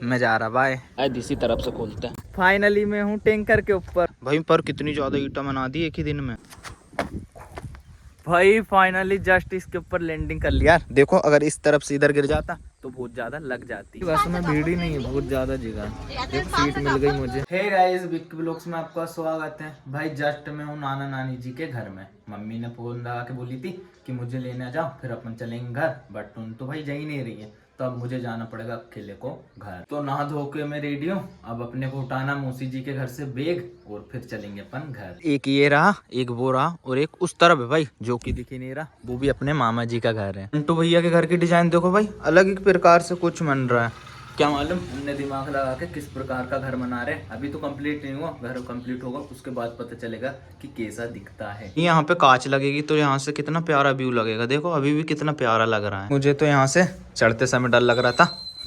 मैं जा रहा बाय। इसी तरफ से खोलते हैं। फाइनली मैं हूँ टैंकर के ऊपर भाई। पर कितनी ज्यादा ईटा बना दी एक ही दिन में भाई। फाइनली जस्ट इसके ऊपर लैंडिंग कर लिया। देखो अगर इस तरफ से इधर गिर जाता तो बहुत ज्यादा लग जाती। बस में भीड़ ही नहीं है, बहुत ज्यादा जगह। देखो सीट मिल गई मुझे। हे गाइस, बिग ब्लॉग्स में आपका स्वागत है भाई। जस्ट मैं हूँ नाना नानी जी के घर में। मम्मी ने फोन लगा के बोली थी कि मुझे लेने जाओ, फिर अपन चलेंगे घर। बट उन तो भाई जा ही नहीं रही है, तो अब मुझे जाना पड़ेगा अकेले को घर। तो नहा धो के मैं रेडी हूँ। अब अपने को उठाना मौसी जी के घर से बैग और फिर चलेंगे अपन घर। एक ये रहा, एक वो रहा और एक उस तरफ है भाई, जो कि दिख ही नहीं रहा। वो भी अपने मामा जी का घर है। मंटू भैया के घर की डिजाइन देखो भाई, अलग ही प्रकार से कुछ बन रहा है। क्या मालूम उनने दिमाग लगा के किस प्रकार का घर बना रहे। अभी तो कंप्लीट नहीं हुआ, घर कंप्लीट होगा उसके बाद पता चलेगा कि कैसा दिखता है। यहाँ पे कांच लगेगी तो यहाँ से कितना प्यारा व्यू लगेगा। देखो अभी भी कितना प्यारा लग रहा है। मुझे तो यहाँ से चढ़ते समय डर लग रहा था।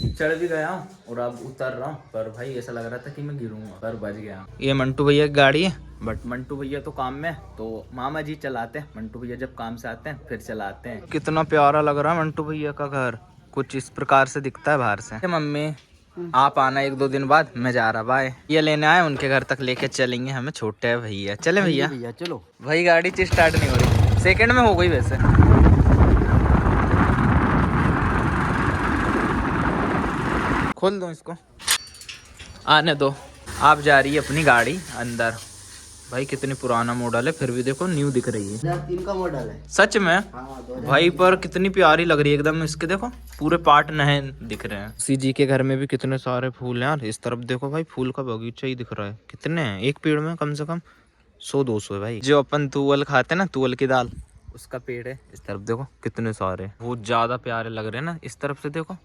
चढ़ भी गया और अब उतर रहा हूँ, पर भाई ऐसा लग रहा था कि मैं गिरूंगा, पर बच गया। ये मंटू भैया की गाड़ी है, बट मंटू भैया तो काम में, तो मामा जी चलाते हैं। मंटू भैया जब काम से आते हैं फिर चलाते हैं। कितना प्यारा लग रहा है मंटू भैया का घर। कुछ इस प्रकार से दिखता है बाहर से। मम्मी आप आना 1-2 दिन बाद, मैं जा रहा बाय। ये लेने आए, उनके घर तक लेके चलेंगे हमें। छोटे है भैया, चले भैया। भैया चलो भाई। गाड़ी स्टार्ट नहीं हो रही, सेकंड में हो गई वैसे। खोल दो इसको, आने दो। आप जा रही है अपनी गाड़ी अंदर। भाई कितनी पुराना मॉडल है, फिर भी देखो न्यू दिख रही है। 2003 का मॉडल है सच में। भाई पर कितनी प्यारी लग रही है एकदम। इसके देखो पूरे पार्ट नए दिख रहे हैं। सी जी के घर में भी कितने सारे फूल हैं यार। इस तरफ देखो भाई, फूल का बगीचा ही दिख रहा है। कितने हैं एक पेड़ में? कम से कम 100-200 है भाई। जो अपन तुअल खाते हैं ना, तुअल की दाल, उसका पेड़ है। इस तरफ देखो कितने सारे, बहुत ज्यादा प्यारे लग रहे हैं ना। इस तरफ से देखो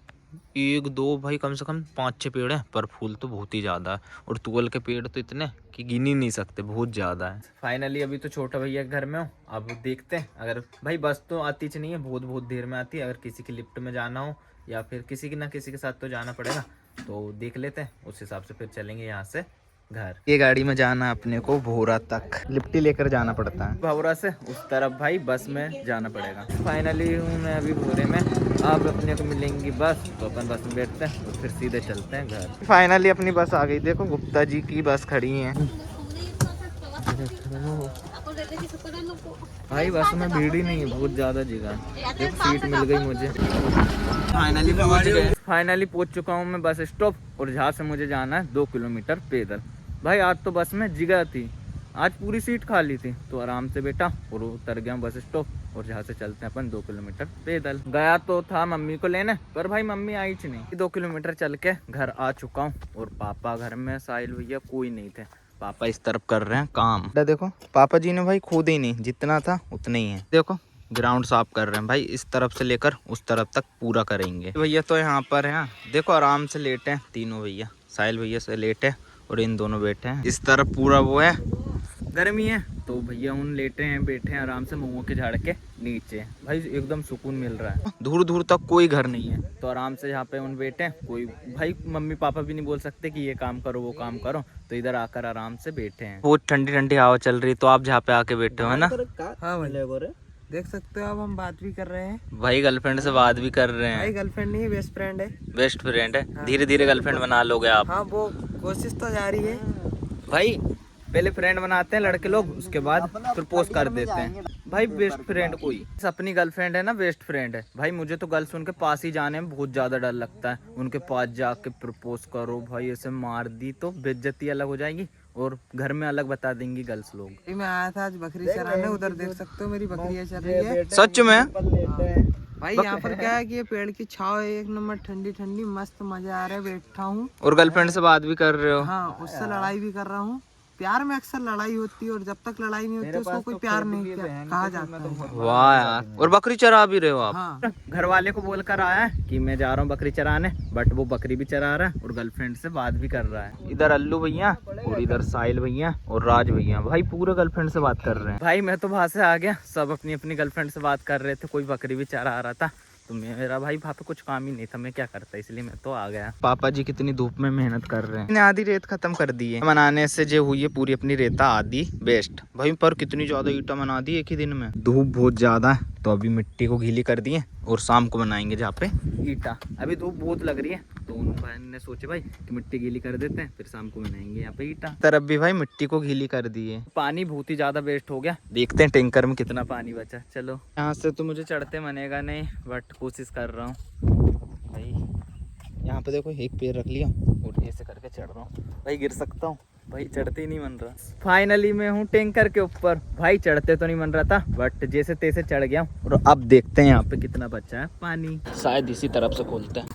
1-2 भाई, कम से कम 5-6 पेड़ हैं, पर फूल तो बहुत ही ज्यादा है। और तुअल के पेड़ तो इतने कि गिन ही नहीं सकते, बहुत ज्यादा है। फाइनली अभी तो छोटा भैया के घर में हूँ। अब देखते हैं, अगर भाई बस तो आती च नहीं है, बहुत बहुत देर में आती है। अगर किसी की लिफ्ट में जाना हो या फिर किसी की ना किसी के साथ तो जाना पड़ेगा, तो देख लेते हैं। उस हिसाब से फिर चलेंगे यहाँ से घर। ये गाड़ी में जाना है अपने को भोरा तक, लिफ्ट लेकर जाना पड़ता है। भोरा से उस तरफ भाई बस में जाना पड़ेगा। फाइनली हूँ मैं अभी भोरे में। अब अपने को मिलेंगी बस, तो अपन बस में बैठते हैं और फिर सीधे चलते हैं घर। फाइनली अपनी बस आ गई। देखो गुप्ता जी की बस खड़ी है भाई। बस में भीड़ ही नहीं है, बहुत ज्यादा जगह। एक सीट मिल गई मुझे। फाइनली पहुंच गए। फाइनली पहुंच चुका हूँ मैं बस स्टॉप, और जहाँ से मुझे जाना है 2 किलोमीटर पैदल। भाई आज तो बस में जगह थी, आज पूरी सीट खाली थी, तो आराम से बैठा और उतर गया बस स्टॉप। और जहाँ से चलते हैं अपन 2 किलोमीटर पैदल। गया तो था मम्मी को लेने, पर भाई मम्मी आई ही नहीं। 2 किलोमीटर चल के घर आ चुका हूँ और पापा घर में, साहिल भैया कोई नहीं थे। पापा इस तरफ कर रहे हैं काम। देखो पापा जी ने भाई खोद ही नहीं, जितना था उतना ही है। देखो ग्राउंड साफ कर रहे हैं भाई, इस तरफ से लेकर उस तरफ तक पूरा करेंगे। भैया तो यहाँ पर है, देखो आराम से लेटे हैं तीनों भैया। साहिल भैया से लेटे और इन दोनों बैठे हैं। इस तरफ पूरा वो है, गर्मी है, तो भैया उन लेटे हैं, बैठे हैं आराम से मुँह के झाड़ के नीचे। भाई एकदम सुकून मिल रहा है। दूर दूर तक कोई घर नहीं है, तो आराम से यहाँ पे उन बैठे हैं। कोई भाई मम्मी पापा भी नहीं बोल सकते कि ये काम करो वो काम करो, तो इधर आकर आराम से बैठे हैं। बहुत ठंडी ठंडी हवा चल रही, तो आप जहाँ पे आके बैठे हो है ना। हाँ भाई देख सकते हो, अब हम बात भी कर रहे हैं भाई। गर्लफ्रेंड से बात भी कर रहे हैं भाई। गर्लफ्रेंड नहीं, बेस्ट फ्रेंड है। बेस्ट फ्रेंड है। धीरे धीरे गर्लफ्रेंड बना लोगे आप। हाँ वो कोशिश तो जारी है भाई। पहले फ्रेंड बनाते हैं लड़के लोग, उसके बाद प्रपोज कर देते हैं भाई। बेस्ट फ्रेंड कोई अपनी गर्लफ्रेंड है ना, बेस्ट फ्रेंड है भाई। मुझे तो गर्ल्स उनके पास ही जाने में बहुत ज्यादा डर लगता है। उनके पास जाके प्रपोज करो भाई, ऐसे मार दी तो बेइज्जती अलग हो जाएगी और घर में अलग बता देंगी गर्ल्स लोग। मैं आया था आज बकरी चराने, उधर देख सकते हो मेरी बकरियां चल रही है। सच में भाई यहाँ पर क्या है कि ये पेड़ की छाव है, एक नंबर ठंडी ठंडी, मस्त मजा आ रहा है। बैठा हूँ और गर्लफ्रेंड से बात भी कर रहे हो। हाँ, उससे लड़ाई भी कर रहा हूँ। प्यार में अक्सर लड़ाई होती है, और जब तक लड़ाई नहीं होती उसको कोई प्यार नहीं कहा जाता है। वाह यार। और बकरी चरा भी रहे हो आप। हाँ। घर वाले को बोलकर आया है कि मैं जा रहा हूँ बकरी चराने, बट वो बकरी भी चरा रहा है और गर्लफ्रेंड से बात भी कर रहा है। इधर अल्लू भैया और इधर साहिल भैया और राज भैया, भाई पूरे गर्लफ्रेंड से बात कर रहे हैं। भाई मैं तो वहां से आ गया, सब अपनी अपनी गर्लफ्रेंड से बात कर रहे थे। कोई बकरी भी चरा रहा था, तो मेरा भाई वहाँ पे कुछ काम ही नहीं था, मैं क्या करता, इसलिए मैं तो आ गया। पापा जी कितनी धूप में मेहनत कर रहे हैं। आधी रेत खत्म कर दी है, बनाने से जो हुई है पूरी अपनी रेता आधी बेस्ट भाई। पर कितनी ज्यादा ईटा बना दी एक ही दिन में। धूप बहुत ज्यादा है, तो अभी मिट्टी को गीली कर दिए और शाम को बनाएंगे जहाँ पे ईटा। अभी धूप बहुत लग रही है तो उन भाई ने सोचे भाई कि मिट्टी गीली कर देते हैं, फिर शाम को बनाएंगे यहाँ पे ईटा। तरफ भी भाई मिट्टी को गीली कर दिए। पानी बहुत ही ज्यादा वेस्ट हो गया, देखते हैं टैंकर में कितना पानी बचा। चलो यहाँ से तो मुझे चढ़ते मनेगा नहीं, बट कोशिश कर रहा हूँ भाई। यहाँ पे देखो एक पैर रख लिया और ऐसे करके चढ़ रहा हूँ भाई, गिर सकता हूँ भाई, चढ़ते ही नहीं मन रहा। फाइनली मैं हूँ टैंकर के ऊपर भाई, चढ़ते तो नहीं मन रहा था बट जैसे तैसे चढ़ गया और अब देखते हैं यहाँ पे कितना बचा है पानी। शायद इसी तरफ से खोलते हैं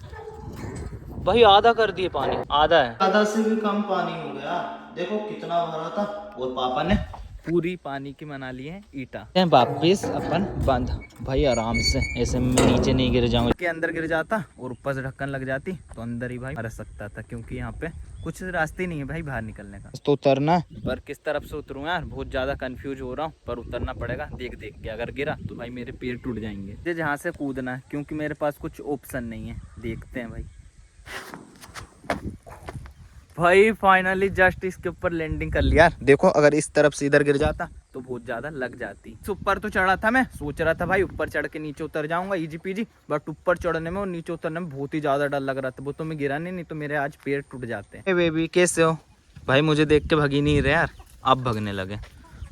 भाई, आधा कर दिए पानी, आधा है, आधा से भी कम पानी हो गया। देखो कितना भरा था और पापा ने पूरी पानी की बना ली है ईटा। वापिस अपन बंद भाई, आराम से ऐसे मैं नीचे नहीं गिर जाऊँ, के अंदर गिर जाता और ऊपर से ढक्कन लग जाती तो अंदर ही भाई मर सकता था, क्योंकि यहाँ पे कुछ रास्ते नहीं है भाई बाहर निकलने का। तो उतरना, पर किस तरफ से उतरूँ यार, बहुत ज्यादा कंफ्यूज हो रहा हूँ, पर उतरना पड़ेगा देख देख के। अगर गिरा तो भाई मेरे पैर टूट जाएंगे। मुझे जहाँ से कूदना है, क्योंकि मेरे पास कुछ ऑप्शन नहीं है। देखते हैं भाई फाइनली जस्ट इसके ऊपर लैंडिंग कर लिया। देखो अगर इस तरफ से इधर गिर जाता तो बहुत ज्यादा लग जाती। ऊपर तो चढ़ा था, मैं सोच रहा था भाई ऊपर चढ़ के नीचे उतर जाऊंगा इजी पीजी, बट ऊपर चढ़ने में और नीचे उतरने में बहुत ही ज्यादा डर लग रहा था। वो तो मैं गिरा नहीं तो मेरे आज पैर टूट जाते हैं। बेबी कैसे हो भाई? मुझे देख के भगी नहीं रहे यार, अब भगने लगे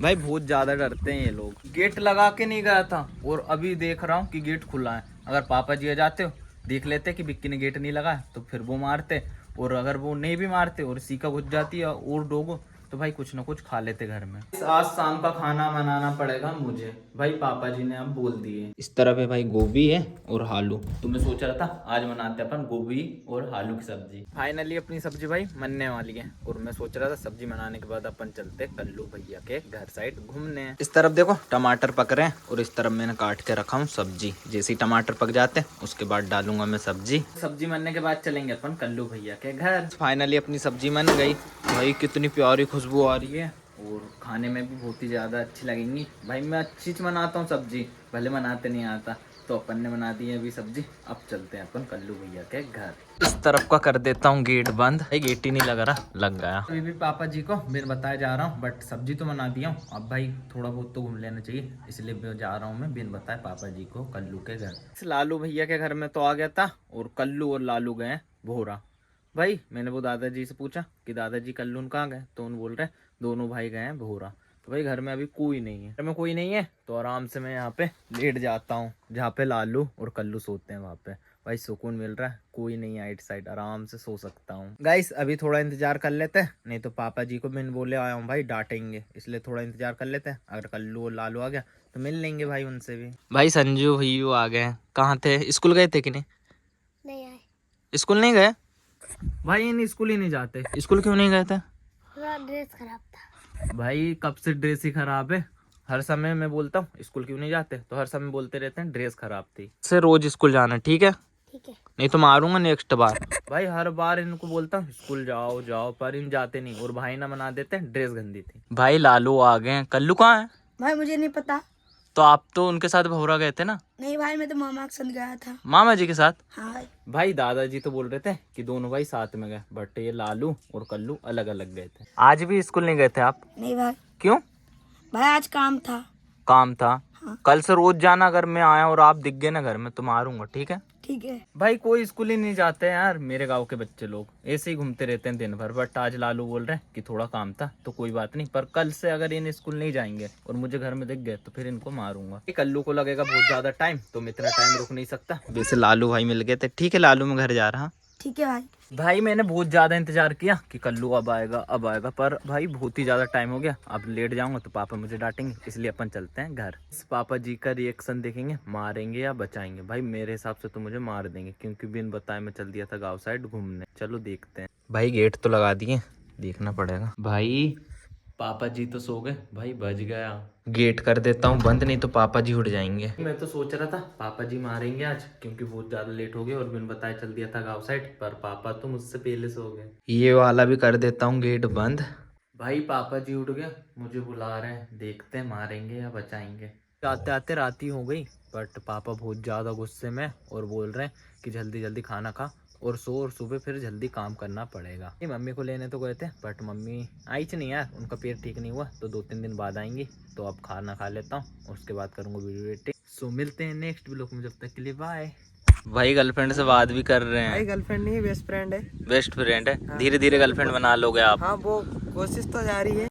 भाई। बहुत ज्यादा डरते हैं ये लोग। गेट लगा के नहीं गया था और अभी देख रहा हूँ कि गेट खुला है। अगर पापा जी आ जाते हो देख लेते कि बिक्की ने गेट नहीं लगाया तो फिर वो मारते, और अगर वो नहीं भी मारते और सीका घुस जाती है और डोगो तो भाई कुछ ना कुछ खा लेते घर में। आज शाम का खाना बनाना पड़ेगा मुझे भाई, पापा जी ने अब बोल दिए। इस तरफ है भाई गोभी है और आलू, तो मैं सोच रहा था आज बनाते अपन गोभी और आलू की सब्जी। फाइनली अपनी सब्जी भाई बनने वाली है और मैं सोच रहा था सब्जी बनाने के बाद अपन चलते कल्लू भैया के घर साइड घूमने। इस तरफ देखो टमाटर पक रहे हैं और इस तरफ मैंने काट के रखा हूँ सब्जी। जैसे ही टमाटर पक जाते हैं उसके बाद डालूंगा मैं सब्जी। सब्जी बनने के बाद चलेंगे अपन कल्लू भैया के घर। फाइनली अपनी सब्जी बन गई भाई, कितनी प्यारी खुशबू आ रही है और खाने में भी बहुत ही ज़्यादा अच्छी लगेंगी भाई। मैं अच्छी बनाता हूँ सब्जी, भले बनाते नहीं आता, तो अपन ने बना दी है अभी सब्जी। अब चलते हैं अपन कल्लू भैया के घर। इस तरफ का कर देता हूँ गेट बंद, गेट ही नहीं लग रहा, लग गया। अभी भी पापा जी को बिन बताए जा रहा हूँ, बट सब्जी तो बना दिया हूँ। अब भाई थोड़ा बहुत तो घूम लेना चाहिए, इसलिए जा रहा हूँ मैं बिन बताए पापा जी को कल्लू के घर। इस लालू भैया के घर में तो आ गया था और कल्लू और लालू गए भोरा। भाई मैंने वो दादाजी से पूछा कि दादाजी कल्लू कहाँ गए, तो उन बोल रहे दोनों भाई गए हैं भोरा। तो भाई घर में अभी कोई नहीं है, घर में कोई नहीं है तो आराम से मैं यहाँ पे लेट जाता हूँ जहाँ पे लालू और कल्लू सोते हैं। वहाँ पे भाई सुकून मिल रहा है, कोई नहीं है आइट साइड, आराम से सो सकता हूँ। गाइस अभी थोड़ा इंतजार कर लेते हैं, नहीं तो पापा जी को मैंने बोले आया हूँ भाई डांटेंगे, इसलिए थोड़ा इंतजार कर लेते हैं। अगर कल्लू और लालू आ गया तो मिल लेंगे भाई उनसे भी। भाई संजू भैया आ गए। कहाँ थे? स्कूल गए थे कि नहीं आए? स्कूल नहीं गए भाई, इन स्कूल ही नहीं जाते। स्कूल क्यों नहीं गए थे? ड्रेस खराब था भाई। कब से ड्रेस ही खराब है? हर समय मैं बोलता हूँ स्कूल क्यों नहीं जाते, तो हर समय बोलते रहते हैं ड्रेस खराब थी। से रोज स्कूल जाना ठीक है? ठीक है, नहीं तो मारूंगा नेक्स्ट बार। भाई हर बार इनको बोलता हूँ स्कूल जाओ जाओ, पर इन जाते नहीं और भाई ना मना देते हैं ड्रेस गंदी थी। भाई लालू आ गए, कल्लू कहाँ है? भाई मुझे नहीं पता। तो आप तो उनके साथ भौरा गए थे ना? नहीं भाई मैं तो मामा के साथ गया था। मामा जी के साथ? हाँ भाई दादाजी तो बोल रहे थे कि दोनों भाई साथ में गए, बट ये लालू और कल्लू अलग अलग गए थे। आज भी स्कूल नहीं गए थे आप? नहीं भाई। क्यों? भाई आज काम था। काम था? हाँ। कल से रोज जाना, अगर मैं आया और आप दिख गए ना घर में तो मारूंगा, ठीक है? ठीक है। भाई कोई स्कूल ही नहीं जाते हैं यार, मेरे गांव के बच्चे लोग ऐसे ही घूमते रहते हैं दिन भर। बट आज लालू बोल रहे हैं कि थोड़ा काम था तो कोई बात नहीं, पर कल से अगर इन स्कूल नहीं जाएंगे और मुझे घर में दिख गए तो फिर इनको मारूंगा। कल्लू को लगेगा बहुत ज्यादा टाइम, तो मैं इतना टाइम रुक नहीं सकता। वैसे लालू भाई मिल गए थे, ठीक है लालू मैं घर जा रहा। ठीक है भाई। भाई मैंने बहुत ज्यादा इंतजार किया कि कल्लू अब आएगा, पर भाई बहुत ही ज्यादा टाइम हो गया। अब लेट जाऊंगा तो पापा मुझे डांटेंगे, इसलिए अपन चलते हैं घर। इस पापा जी का रिएक्शन देखेंगे, मारेंगे या बचाएंगे। भाई मेरे हिसाब से तो मुझे मार देंगे, क्योंकि बिन बताए मैं चल दिया था गाँव साइड घूमने। चलो देखते हैं। भाई गेट तो लगा दिए, देखना पड़ेगा। भाई पापा जी तो सो गए भाई, बज गया। गेट कर देता हूँ बंद, नहीं तो पापा जी उठ जाएंगे। मैं तो सोच रहा था पापा जी मारेंगे आज, क्योंकि बहुत ज्यादा लेट हो गए और बिन बताए चल दिया था गांव साइड, पर पापा तो मुझसे पहले सो गए। ये वाला भी कर देता हूँ गेट बंद। भाई पापा जी उठ गए, मुझे बुला रहे हैं, देखते हैं मारेंगे या बचाएंगे। आते आते रात ही हो गई, बट पापा बहुत ज्यादा गुस्से में और बोल रहे हैं कि जल्दी जल्दी खाना खा और सो, और सुबह फिर जल्दी काम करना पड़ेगा। ये मम्मी को लेने तो गए थे, बट मम्मी आई नहीं यार, उनका पेट ठीक नहीं हुआ, तो 2-3 दिन बाद आएंगी। तो अब खाना खा लेता हूँ, उसके बाद करूँगा वीडियो एडिटिंग। सो मिलते हैं नेक्स्ट ब्लॉग में, जब तक के लिए बाय। भाई गर्लफ्रेंड से बात भी कर रहे भाई हैं। गर्लफ्रेंड नहीं, बेस्ट फ्रेंड है। बेस्ट फ्रेंड है, धीरे धीरे गर्लफ्रेंड बना लोगे आप। हाँ वो कोशिश तो जारी है।